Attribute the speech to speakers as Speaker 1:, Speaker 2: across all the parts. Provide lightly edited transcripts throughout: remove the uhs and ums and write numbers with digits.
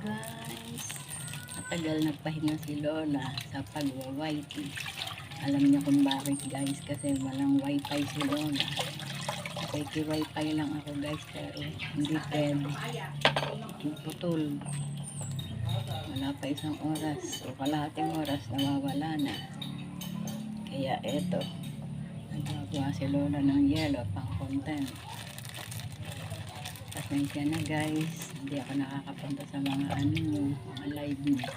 Speaker 1: guys, matagal nagpahinga si Lola sa pagwa-wifi. Alam niyo kung bakit guys, kasi walang wifi si Lola. Wifi lang ako guys, pero hindi pwede, putol. Wala pa isang oras o kalahating oras, nawawala na. Kaya eto, nagagawa si Lola ng yelo pang content. Pasensya na guys, hindi ako nakakapunta sa mga mga live niya.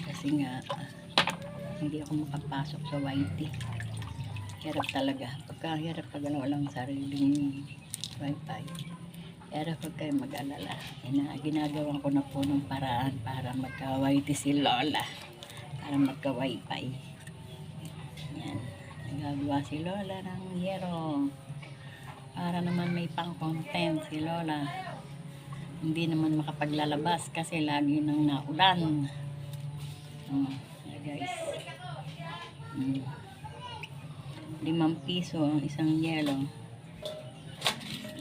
Speaker 1: Kasi nga, hindi ako makapasok sa YT. Hirap talaga. Pagkahirap pag walang sariling wifi. Pero huwag kayo mag-alala. Ginagawa ko na po ng paraan para magka-YT si Lola. Para magka-wifi. Yan. Nagagawa si Lola ng yero. Para naman may pang-content si Lola. Hindi naman makapaglalabas kasi lagi nang naulan. Guys. 5 piso ang isang yelo.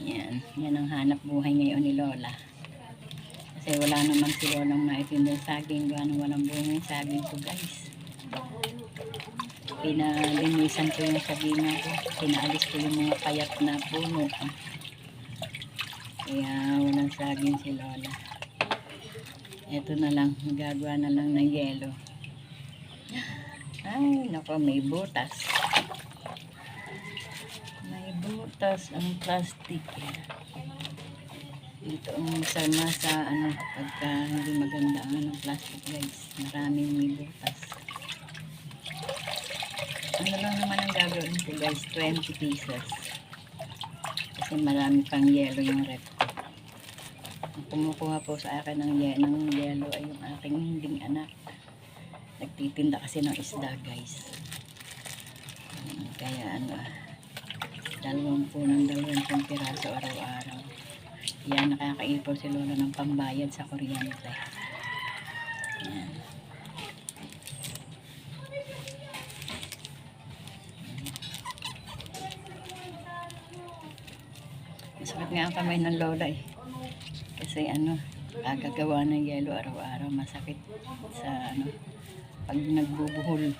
Speaker 1: Yan. Yan ang hanap buhay ngayon ni Lola. Kasi wala naman si Lolang maitindang saging. Walang bunga yung saging ko guys. Pinalinisan ko yung sabina ko. Pinaalis ko yung mga payat na puno. Kaya walang saging si Lola. Ito na lang. Magagawa na lang ng yelo. Ay, nako, may butas. May butas ang plastic. Ito ang sama sa pagka hindi maganda ang plastic guys. Maraming may butas. Ano lang naman ang gagawin ko guys, 20 pieces. Kasi marami pang yelo yung rep ko. Ang kumukuha po sa akin ng yelo ay yung aking hinding anak. Nagtitinda kasi ng isda guys. Kaya 20 piraso araw-araw. Yan, nakakaipon si Lola ng pambayad sa kuryente. Yan. Masakit nga ang kamay ng Lola eh. Kasi gagawa ng yelo araw-araw, masakit sa pag nagbubuhol.